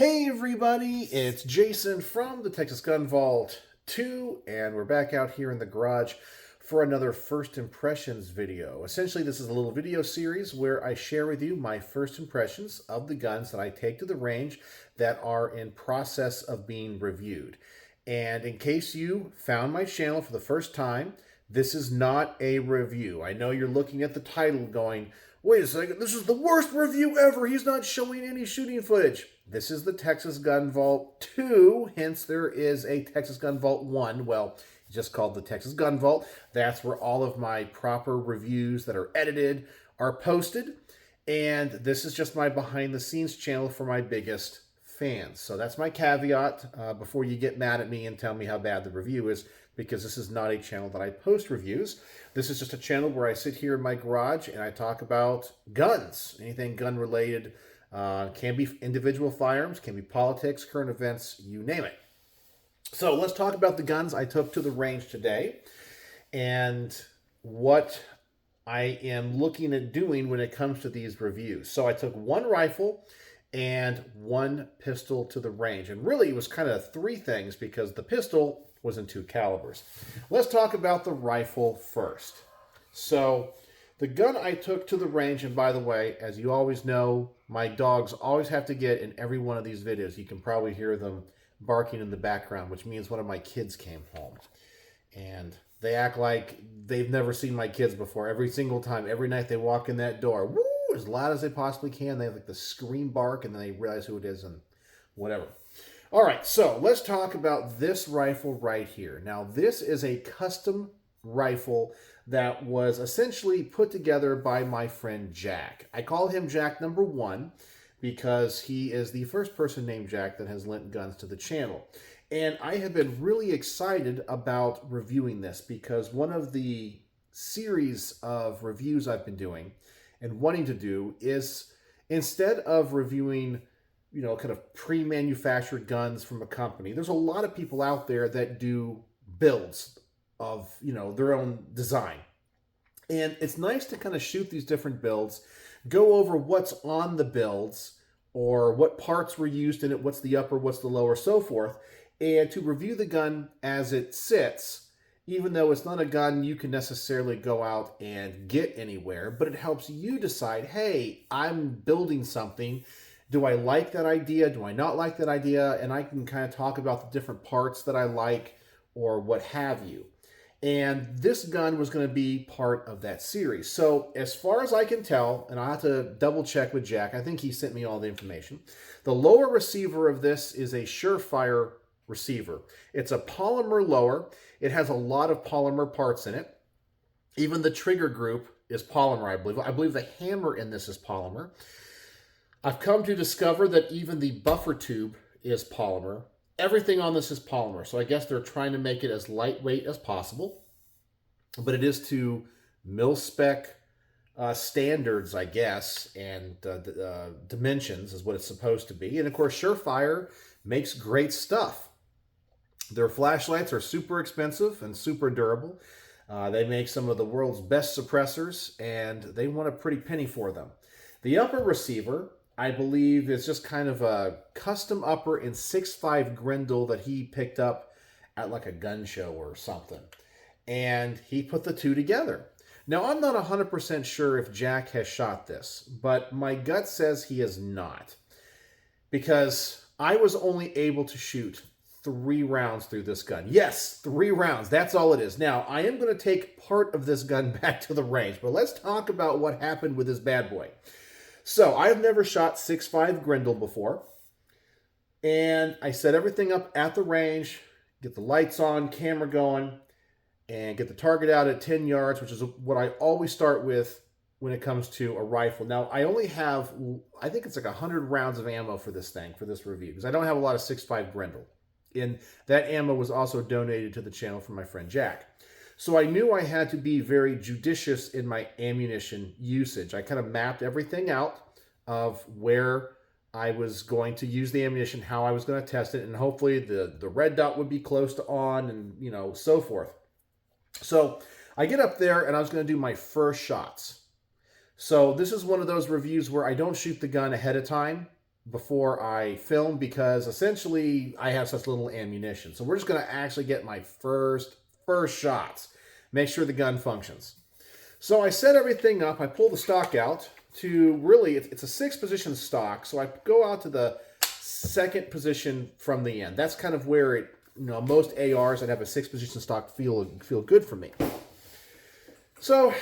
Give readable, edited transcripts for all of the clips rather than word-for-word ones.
Hey everybody, it's Jason from the Texas Gun Vault 2, and we're back out here in the garage for another First Impressions video. Essentially, this is a little video series where I share with you my first impressions of the guns that I take to the range that are in process of being reviewed. And in case you found my channel for the first time, this is not a review. I know you're looking at the title going, wait a second, this is the worst review ever. He's not showing any shooting footage. This is the Texas Gun Vault 2, hence there is a Texas Gun Vault 1. Well, it's just called the Texas Gun Vault. That's where all of my proper reviews that are edited are posted. And this is just my behind the scenes channel for my biggest fans. So that's my caveat before you get mad at me and tell me how bad the review is, because this is not a channel that I post reviews. This is just a channel where I sit here in my garage and I talk about guns, anything gun related. Can be individual firearms, can be politics, current events, you name it. So let's talk about the guns I took to the range today and what I am looking at doing when it comes to these reviews. So I took one rifle and one pistol to the range. And really it was kind of three things because the pistol was in two calibers. Let's talk about the rifle first. So the gun I took to the range, and by the way, as you always know, my dogs always have to get in every one of these videos. You can probably hear them barking in the background, which means one of my kids came home. And they act like they've never seen my kids before. Every single time, every night they walk in that door, woo, as loud as they possibly can. They have like the scream bark, and then they realize who it is and whatever. All right, so let's talk about this rifle right here. Now, this is a custom rifle that was essentially put together by my friend Jack. I call him Jack number 1 because he is the first person named Jack that has lent guns to the channel. And I have been really excited about reviewing this because one of the series of reviews I've been doing and wanting to do is, instead of reviewing kind of pre-manufactured guns from a company, there's a lot of people out there that do builds of, their own design. And it's nice to kind of shoot these different builds, go over what's on the builds or what parts were used in it, what's the upper, what's the lower, so forth, and to review the gun as it sits, even though it's not a gun you can necessarily go out and get anywhere, but it helps you decide, hey, I'm building something. Do I like that idea? Do I not like that idea? And I can kind of talk about the different parts that I like or what have you. And this gun was going to be part of that series. So as far as I can tell, and I'll have to double check with Jack, I think he sent me all the information. The lower receiver of this is a Surefire receiver. It's a polymer lower. It has a lot of polymer parts in it. Even the trigger group is polymer, I believe. I believe the hammer in this is polymer. I've come to discover that even the buffer tube is polymer. Everything on this is polymer, so I guess they're trying to make it as lightweight as possible, but it is to mil-spec standards, I guess, and dimensions is what it's supposed to be. And of course, Surefire makes great stuff. Their flashlights are super expensive and super durable. They make some of the world's best suppressors, and they want a pretty penny for them. The upper receiver, I believe, is just kind of a custom upper in 6.5 Grendel that he picked up at like a gun show or something. And he put the two together. Now, I'm not 100% sure if Jack has shot this, but my gut says he has not. Because I was only able to shoot 3 rounds through this gun. Yes, 3 rounds. That's all it is. Now, I am going to take part of this gun back to the range, but let's talk about what happened with this bad boy. So I've never shot 6.5 Grendel before, and I set everything up at the range, get the lights on, camera going, and get the target out at 10 yards, which is what I always start with when it comes to a rifle. Now, I only have, I think it's like 100 rounds of ammo for this thing, for this review, because I don't have a lot of 6.5 Grendel. And that ammo was also donated to the channel from my friend Jack. So I knew I had to be very judicious in my ammunition usage. I kind of mapped everything out of where I was going to use the ammunition, how I was going to test it, and hopefully the red dot would be close to on and, so forth. So I get up there and I was going to do my first shots. So this is one of those reviews where I don't shoot the gun ahead of time. before I film because essentially I have such little ammunition. So we're just going to actually get my first shots. Make sure the gun functions. So I set everything up. I pull the stock out to really, it's a 6-position stock. So I go out to the 2nd position from the end. That's kind of where it, most ARs that have a 6-position stock feel good for me. So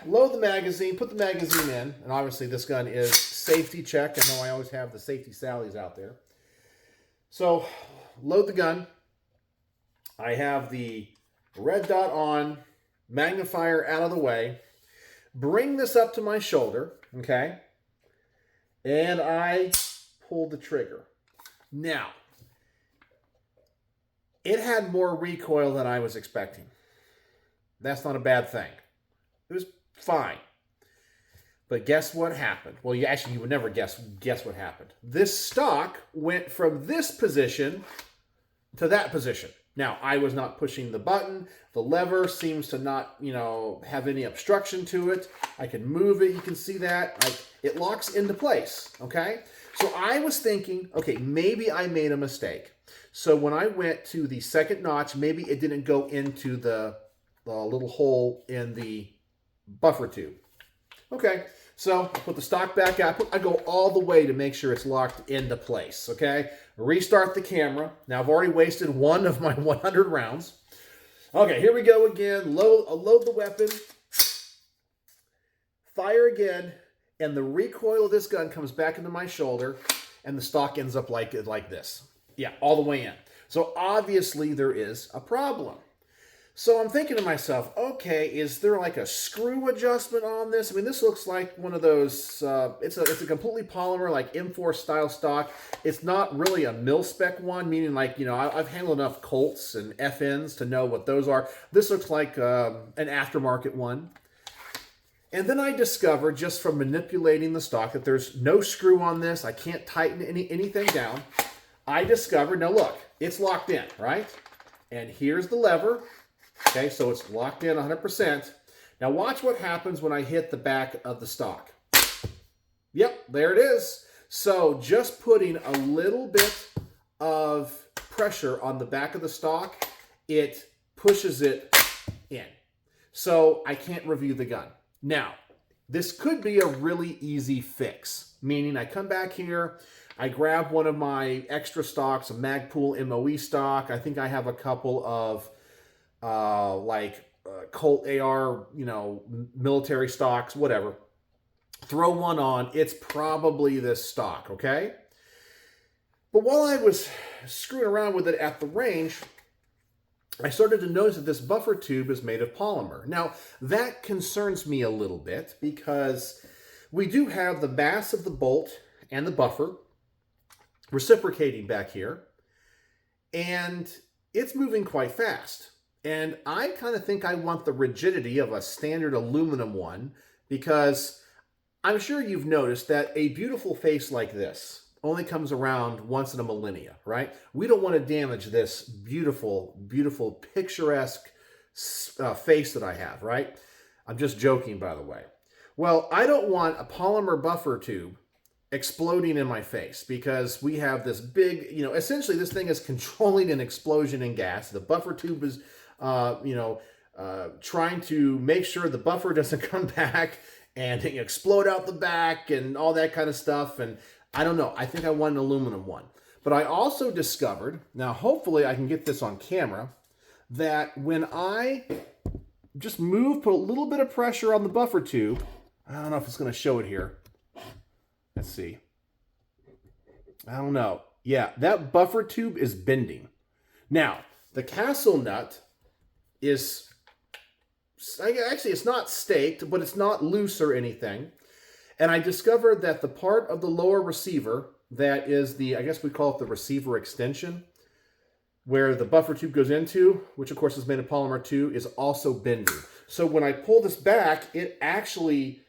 load the magazine, put the magazine in, and obviously this gun is safety checked. I know I always have the safety Sallies out there. So load the gun. I have the red dot on, magnifier out of the way. Bring this up to my shoulder, okay? And I pull the trigger. Now, it had more recoil than I was expecting. That's not a bad thing. It was fine. But guess what happened? Well, you would never guess what happened. This stock went from this position to that position. Now, I was not pushing the button. The lever seems to not, have any obstruction to it. I can move it. You can see that. It locks into place, okay? So I was thinking, okay, maybe I made a mistake. So when I went to the 2nd notch, maybe it didn't go into the little hole in the buffer tube. Okay, so I put the stock back out. I go all the way to make sure it's locked into place, okay? Restart the camera. Now, I've already wasted one of my 100 rounds. Okay, here we go again. Load the weapon. Fire again. And the recoil of this gun comes back into my shoulder, and the stock ends up like this. Yeah, all the way in. So obviously there is a problem. So I'm thinking to myself, okay, is there like a screw adjustment on this? I mean, this looks like one of those, it's a completely polymer, like M4 style stock. It's not really a mil-spec one, meaning like, I've handled enough Colts and FNs to know what those are. This looks like an aftermarket one. And then I discovered, just from manipulating the stock, that there's no screw on this. I can't tighten anything down. I discovered, now look, it's locked in, right? And here's the lever. Okay, so it's locked in 100%. Now watch what happens when I hit the back of the stock. Yep, there it is. So just putting a little bit of pressure on the back of the stock, it pushes it in. So I can't review the gun. Now, this could be a really easy fix, meaning I come back here, I grab one of my extra stocks, a Magpul MOE stock. I think I have a couple of Colt AR, military stocks, whatever. Throw one on. It's probably this stock, okay? But while I was screwing around with it at the range, I started to notice that this buffer tube is made of polymer. Now, that concerns me a little bit because we do have the mass of the bolt and the buffer reciprocating back here, and it's moving quite fast. And I kind of think I want the rigidity of a standard aluminum one because I'm sure you've noticed that a beautiful face like this only comes around once in a millennia, right? We don't want to damage this beautiful, beautiful, picturesque face that I have, right? I'm just joking, by the way. Well, I don't want a polymer buffer tube exploding in my face because we have this big, essentially this thing is controlling an explosion in gas. The buffer tube is, trying to make sure the buffer doesn't come back and explode out the back and all that kind of stuff. And I don't know. I think I want an aluminum one. But I also discovered, now hopefully I can get this on camera, that when I just put a little bit of pressure on the buffer tube, I don't know if it's going to show it here. Let's see. I don't know. Yeah, that buffer tube is bending. Now, the castle nut is, actually it's not staked, but it's not loose or anything. And I discovered that the part of the lower receiver that is I guess we call it the receiver extension, where the buffer tube goes into, which of course is made of polymer too, is also bending. So when I pull this back, it actually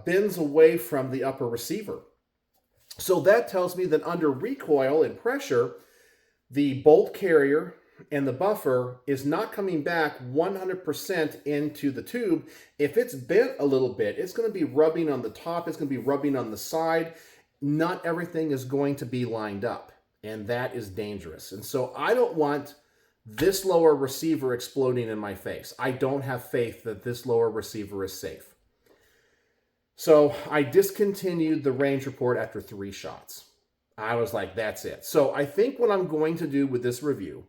bends away from the upper receiver. So that tells me that under recoil and pressure, the bolt carrier and the buffer is not coming back 100% into the tube. If it's bent a little bit, it's going to be rubbing on the top, it's going to be rubbing on the side, not everything is going to be lined up, and that is dangerous. And so I don't want this lower receiver exploding in my face. I don't have faith that this lower receiver is safe. So I discontinued the range report after 3 shots. I was like, that's it. So I think what I'm going to do with this review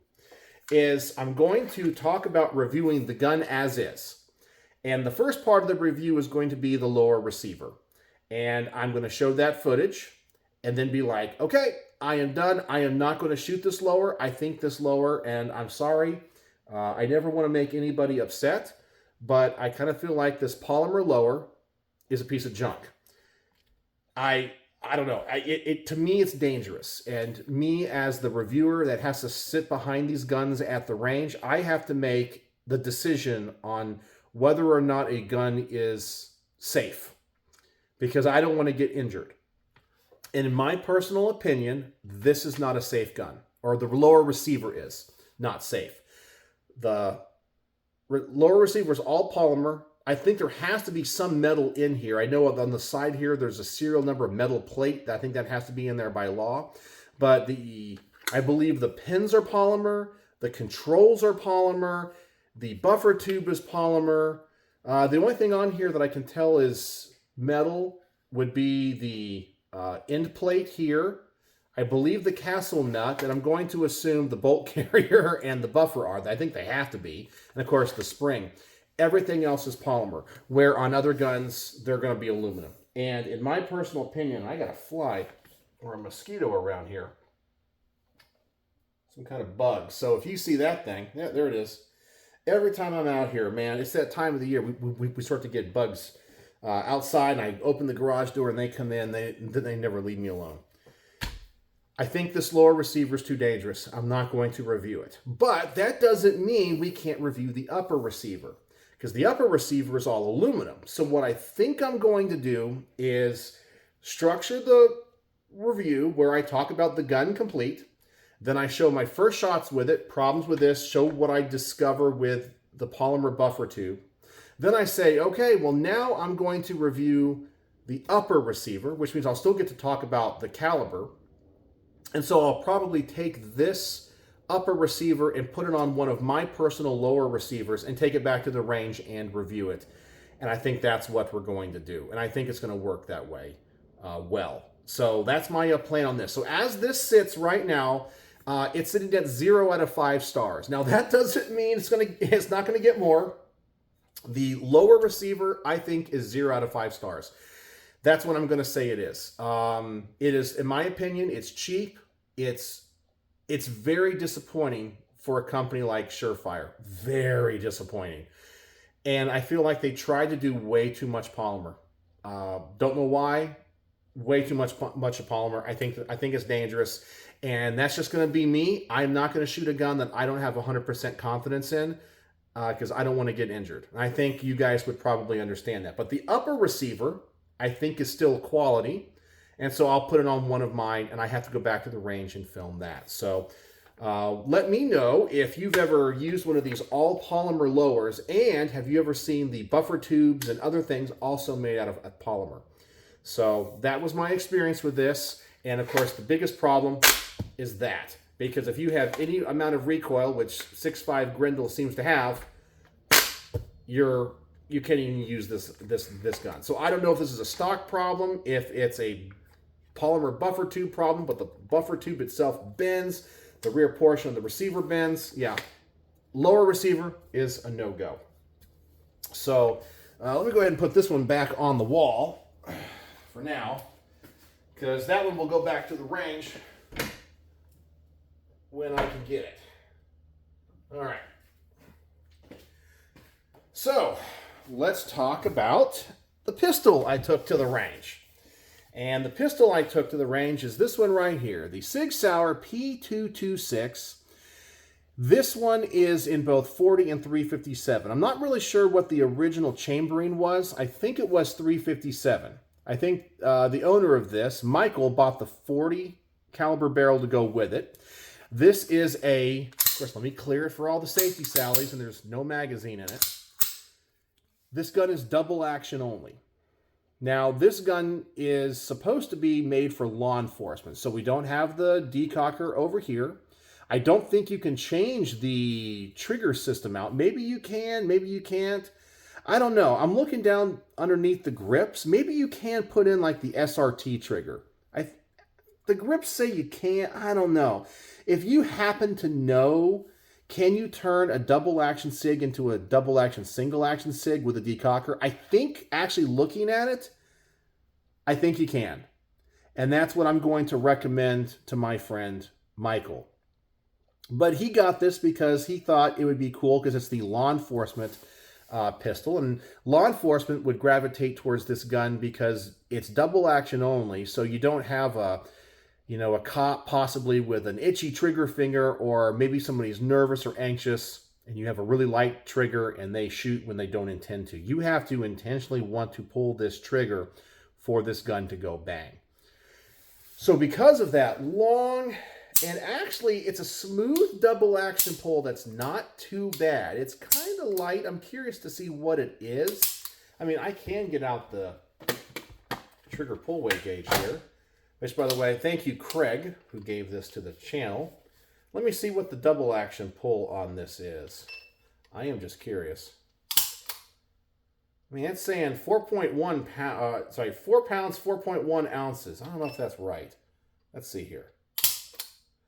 is I'm going to talk about reviewing the gun as is. And the first part of the review is going to be the lower receiver. And I'm going to show that footage and then be like, okay, I am done. I am not going to shoot this lower. I think this lower, and I'm sorry. I never want to make anybody upset, but I kind of feel like this polymer lower is a piece of junk. I don't know. To me, it's dangerous. And me as the reviewer that has to sit behind these guns at the range, I have to make the decision on whether or not a gun is safe, because I don't want to get injured. And in my personal opinion, this is not a safe gun, or the lower receiver is not safe. The lower receiver is all polymer. I think there has to be some metal in here. I know on the side here, there's a serial number of metal plate. I think that has to be in there by law. But I believe the pins are polymer. The controls are polymer. The buffer tube is polymer. The only thing on here that I can tell is metal would be the end plate here. I believe the castle nut, and I'm going to assume the bolt carrier and the buffer are. I think they have to be. And of course, the spring. Everything else is polymer, where on other guns, they're going to be aluminum. And in my personal opinion, I got a fly or a mosquito around here. Some kind of bug. So if you see that thing, yeah, there it is. Every time I'm out here, man, it's that time of the year we start to get bugs outside, and I open the garage door and they come in. They never leave me alone. I think this lower receiver is too dangerous. I'm not going to review it. But that doesn't mean we can't review the upper receiver, because the upper receiver is all aluminum. So what I think I'm going to do is structure the review where I talk about the gun complete. Then I show my first shots with it, problems with this, show what I discover with the polymer buffer tube. Then I say, okay, well now I'm going to review the upper receiver, which means I'll still get to talk about the caliber. And so I'll probably take this upper receiver and put it on one of my personal lower receivers and take it back to the range and review it. And I think that's what we're going to do. And I think it's going to work that way well. So that's my plan on this. So as this sits right now, it's sitting at 0 out of 5 stars. Now that doesn't mean it's not going to get more. The lower receiver, I think, is 0 out of 5 stars. That's what I'm going to say it is. It is, in my opinion, it's cheap. It's very disappointing for a company like Surefire. Very disappointing. And I feel like they tried to do way too much polymer. Don't know why. Way too much of polymer. I think it's dangerous. And that's just going to be me. I'm not going to shoot a gun that I don't have 100% confidence in, because I don't want to get injured. And I think you guys would probably understand that. But the upper receiver, I think, is still quality. And so I'll put it on one of mine, and I have to go back to the range and film that. So let me know if you've ever used one of these all polymer lowers, and have you ever seen the buffer tubes and other things also made out of polymer. So that was my experience with this. And of course, the biggest problem is that, because if you have any amount of recoil, which 6.5 Grendel seems to have, you can't even use this gun. So I don't know if this is a stock problem, if it's a polymer buffer tube problem, but the buffer tube itself bends, the rear portion of the receiver bends. Yeah, lower receiver is a no-go. So let me go ahead and put this one back on the wall for now, because that one will go back to the range when I can get it. All right. So let's talk about the pistol I took to the range. And the pistol I took to the range is this one right here, the Sig Sauer P226. This one is in both 40 and 357. I'm not really sure what the original chambering was. I think it was 357. I think the owner of this, Michael, bought the 40 caliber barrel to go with it. This is of course, let me clear it for all the safety sallies, and there's no magazine in it. This gun is double action only. Now, this gun is supposed to be made for law enforcement, so we don't have the decocker over here. I don't think you can change the trigger system out. Maybe you can, maybe you can't. I don't know. I'm looking down underneath the grips. Maybe you can put in like the SRT trigger. The grips say you can't. I don't know. If you happen to know, can you turn a double action SIG into a double action single action SIG with a decocker? I think actually looking at it, I think you can. And that's what I'm going to recommend to my friend Michael. But he got this because he thought it would be cool because it's the law enforcement pistol, and law enforcement would gravitate towards this gun because it's double action only, so you don't have a cop possibly with an itchy trigger finger, or maybe somebody's nervous or anxious and you have a really light trigger and they shoot when they don't intend to. You have to intentionally want to pull this trigger for this gun to go bang. So because of that long, and actually it's a smooth double action pull that's not too bad. It's kind of light. I'm curious to see what it is. I mean, I can get out the trigger pull weight gauge here. Which, by the way, thank you, Craig, who gave this to the channel. Let me see what the double action pull on this is. I am just curious. I mean, it's saying 4.1 pounds, 4 pounds, 4.1 ounces. I don't know if that's right. Let's see here.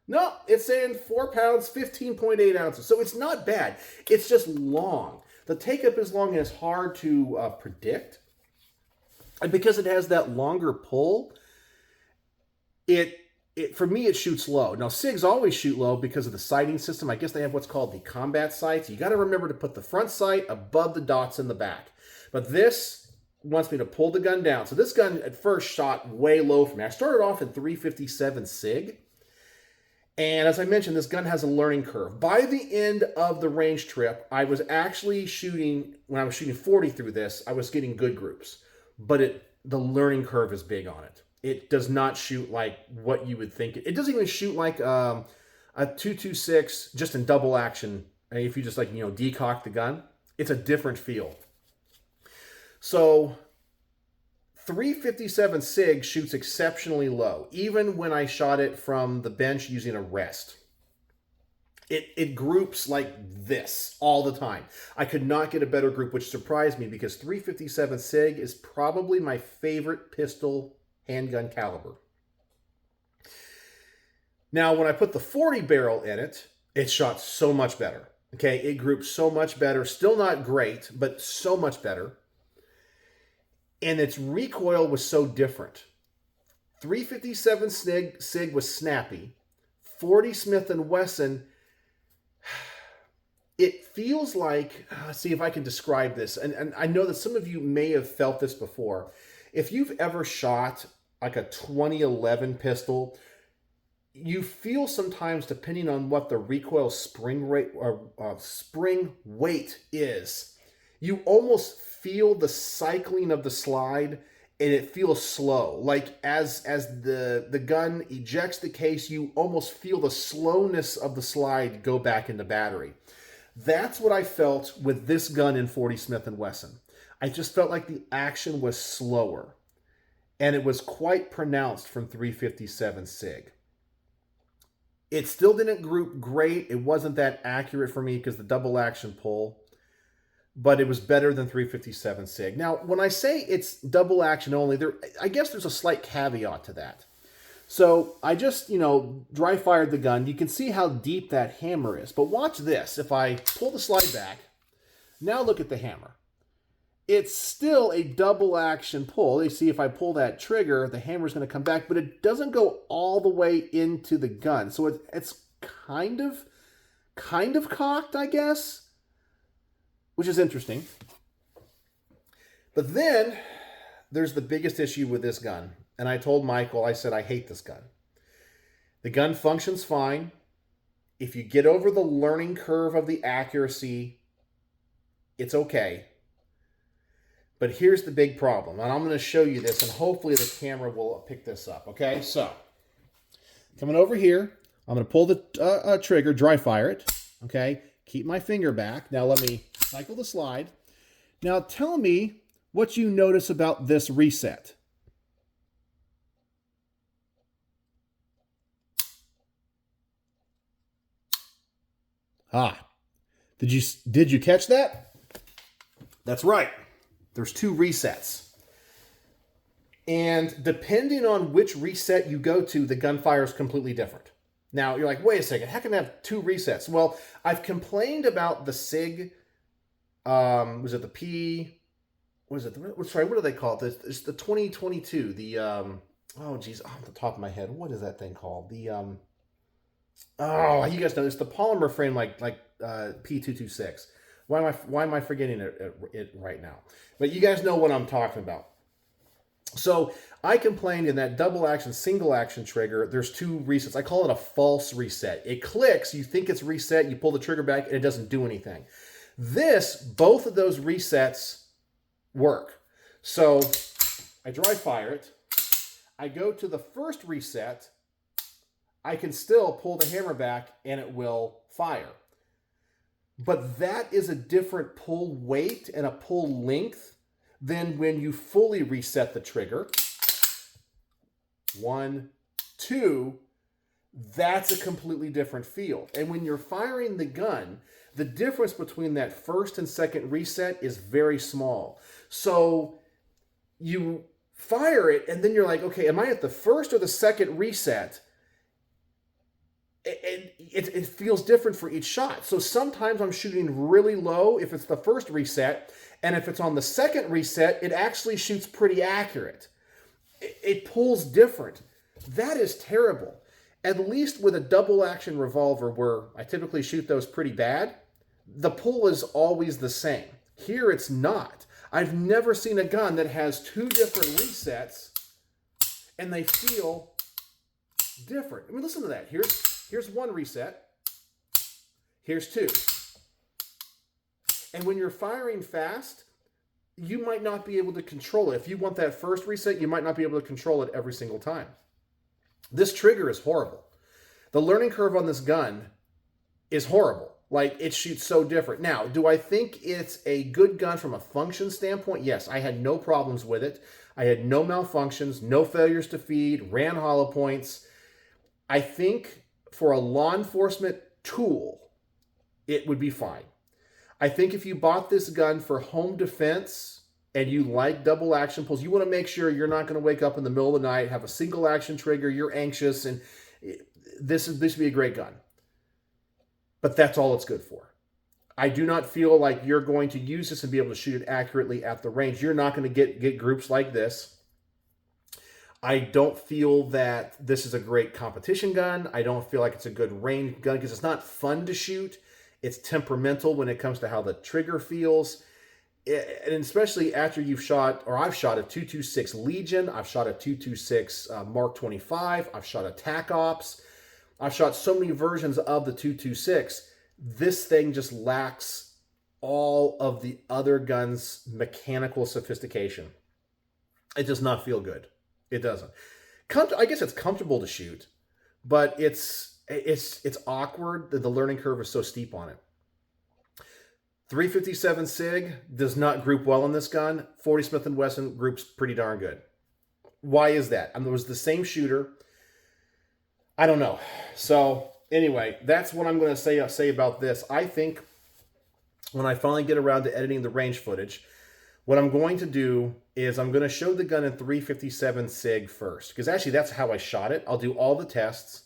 No, it's saying 4 pounds, 15.8 ounces. So it's not bad. It's just long. The take-up is long and it's hard to predict. And because it has that longer pull, for me, it shoots low. Now, SIGs always shoot low because of the sighting system. I guess they have what's called the combat sights. You got to remember to put the front sight above the dots in the back. But this wants me to pull the gun down. So this gun at first shot way low for me. I started off in 357 SIG. And as I mentioned, this gun has a learning curve. By the end of the range trip, I was actually shooting, when I was shooting 40 through this, I was getting good groups. But the learning curve is big on it. It does not shoot like what you would think. It doesn't even shoot like a 226 just in double action. If you just decock the gun, it's a different feel. So 357 SIG shoots exceptionally low, even when I shot it from the bench using a rest. It groups like this all the time. I could not get a better group, which surprised me because 357 SIG is probably my favorite pistol handgun caliber. Now, when I put the 40 barrel in it, it shot so much better. Okay, it grouped so much better. Still not great, but so much better. And its recoil was so different. 357 SIG was snappy. 40 Smith & Wesson, it feels like, see if I can describe this. And I know that some of you may have felt this before. If you've ever shot like a 2011 pistol, you feel sometimes, depending on what the recoil spring rate or spring weight is, you almost feel the cycling of the slide, and it feels slow. Like as the gun ejects the case, you almost feel the slowness of the slide go back into battery. That's what I felt with this gun in 40 Smith & Wesson. I just felt like the action was slower. And it was quite pronounced from 357 SIG. It still didn't group great. It wasn't that accurate for me because the double action pull. But it was better than 357 SIG. Now, when I say it's double action only, I guess there's a slight caveat to that. So I just, dry fired the gun. You can see how deep that hammer is. But watch this. If I pull the slide back, now look at the hammer. It's still a double action pull. You see, if I pull that trigger, the hammer's going to come back, but it doesn't go all the way into the gun. So it's kind of cocked, I guess, which is interesting. But then there's the biggest issue with this gun. And I told Michael, I said, I hate this gun. The gun functions fine. If you get over the learning curve of the accuracy, it's okay. But here's the big problem, and I'm going to show you this, and hopefully the camera will pick this up, okay? So, coming over here, I'm going to pull the trigger, dry fire it, okay? Keep my finger back. Now let me cycle the slide. Now tell me what you notice about this reset. Ah, did you catch that? That's right. There's 2 resets. And depending on which reset you go to, the gunfire is completely different. Now, you're like, wait a second, how can I have 2 resets? Well, I've complained about the SIG, was it the P, what do they call it? It's the 2022, oh geez, off the top of my head, what is that thing called? Oh, you guys know, it's the polymer frame like P226. Why am I forgetting it right now? But you guys know what I'm talking about. So I complained in that double action, single action trigger, there's 2 resets. I call it a false reset. It clicks, you think it's reset, you pull the trigger back, and it doesn't do anything. Both of those resets work. So I dry fire it. I go to the first reset. I can still pull the hammer back and it will fire. But that is a different pull weight and a pull length than when you fully reset the trigger. 1, 2, that's a completely different feel. And when you're firing the gun, the difference between that first and second reset is very small. So you fire it and then you're like, okay, am I at the first or the second reset? It feels different for each shot. So sometimes I'm shooting really low if it's the first reset, and if it's on the second reset, it actually shoots pretty accurate. It pulls different. That is terrible. At least with a double action revolver, where I typically shoot those pretty bad, the pull is always the same. Here it's not. I've never seen a gun that has 2 different resets and they feel different. I mean, listen to that. Here's 1 reset. Here's 2. And when you're firing fast, you might not be able to control it. If you want that first reset, you might not be able to control it every single time. This trigger is horrible. The learning curve on this gun is horrible. Like, it shoots so different. Now, do I think it's a good gun from a function standpoint? Yes, I had no problems with it. I had no malfunctions, no failures to feed, ran hollow points. I think for a law enforcement tool, it would be fine. I think if you bought this gun for home defense and you like double action pulls, you want to make sure you're not going to wake up in the middle of the night, have a single action trigger, you're anxious, and this would be a great gun. But that's all it's good for. I do not feel like you're going to use this and be able to shoot it accurately at the range. You're not going to get groups like this. I don't feel that this is a great competition gun. I don't feel like it's a good range gun because it's not fun to shoot. It's temperamental when it comes to how the trigger feels. And especially after you've shot, or I've shot a 226 Legion, I've shot a 226 Mark 25, I've shot a TAC Ops, I've shot so many versions of the 226. This thing just lacks all of the other guns' mechanical sophistication. It does not feel good. It doesn't. I guess it's comfortable to shoot, but it's awkward. The learning curve is so steep on it. 357 SIG does not group well on this gun. 40 Smith & Wesson groups pretty darn good. Why is that? I mean, it was the same shooter. I don't know. So anyway, that's what I'm going to say about this. I think when I finally get around to editing the range footage, what I'm going to do is I'm going to show the gun in 357 SIG first, because actually that's how I shot it. I'll do all the tests,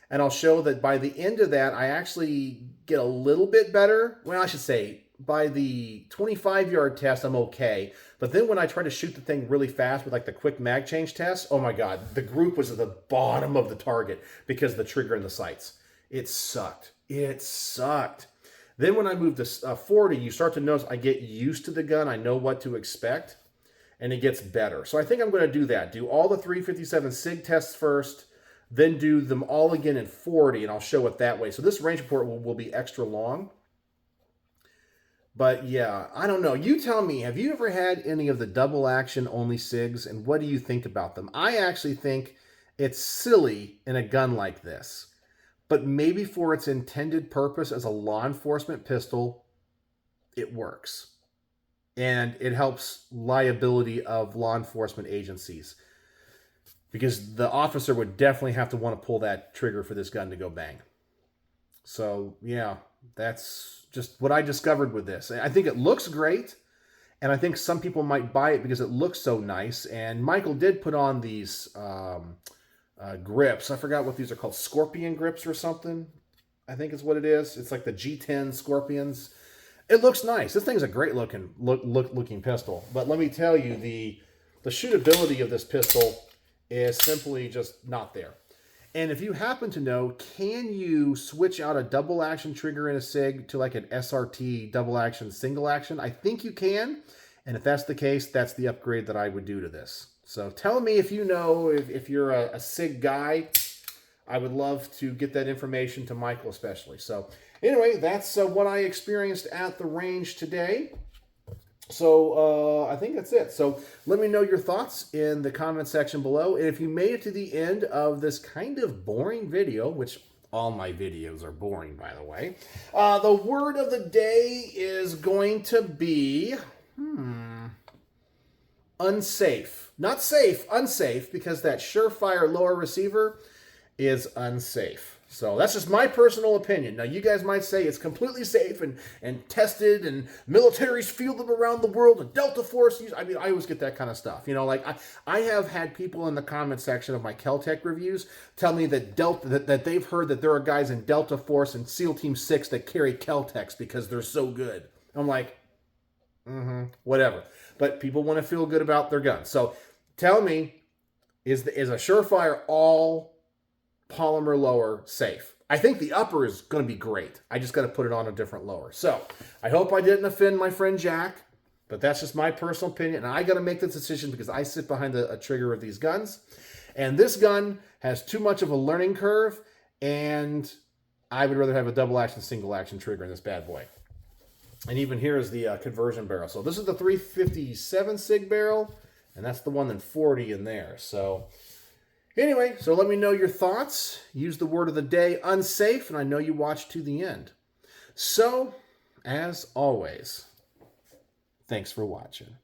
and I'll show that by the end of that, I actually get a little bit better. Well, I should say by the 25-yard test, I'm okay. But then when I try to shoot the thing really fast with like the quick mag change test, oh my God, the group was at the bottom of the target because of the trigger and the sights. It sucked. It sucked. Then when I move to 40, you start to notice I get used to the gun. I know what to expect, and it gets better. So I think I'm going to do that. Do all the 357 SIG tests first, then do them all again in 40, and I'll show it that way. So this range report will be extra long. But yeah, I don't know. You tell me, have you ever had any of the double action only SIGs, and what do you think about them? I actually think it's silly in a gun like this. But maybe for its intended purpose as a law enforcement pistol, it works. and it helps liability of law enforcement agencies, because the officer would definitely have to want to pull that trigger for this gun to go bang. So, yeah, that's just what I discovered with this. I think it looks great, and I think some people might buy it because it looks so nice. And Michael did put on these grips. I forgot what these are called, Scorpion grips or something, I think is what it is. It's like the G10 Scorpions. It looks nice. This thing's a great looking pistol. But let me tell you, the shootability of this pistol is simply just not there. And if you happen to know, can you switch out a double action trigger in a SIG to like an SRT double action single action? I think you can. And if that's the case, that's the upgrade that I would do to this. So tell me if you know, if you're a SIG guy. I would love to get that information to Michael especially. So anyway, that's what I experienced at the range today. So I think that's it. So let me know your thoughts in the comment section below. And if you made it to the end of this kind of boring video, which all my videos are boring, by the way, the word of the day is going to be unsafe. Not safe, unsafe, because that Surefire lower receiver is unsafe. So that's just my personal opinion. Now, you guys might say it's completely safe and tested, and militaries field them around the world, and Delta Force use. I mean, I always get that kind of stuff. You know, like I have had people in the comment section of my Kel-Tec reviews tell me that that they've heard that there are guys in Delta Force and SEAL Team 6 that carry Kel-Tecs because they're so good. I'm like, whatever. But people want to feel good about their guns. So tell me, is a Surefire all polymer lower safe? I think the upper is going to be great. I just got to put it on a different lower. So I hope I didn't offend my friend Jack, but that's just my personal opinion. And I got to make this decision because I sit behind a trigger of these guns. And this gun has too much of a learning curve, and I would rather have a double action, single action trigger in this bad boy. And even here is the conversion barrel. So this is the 357 SIG barrel, and that's the one in 40 in there. So anyway, so let me know your thoughts. Use the word of the day, unsafe, and I know you watched to the end. So, as always, thanks for watching.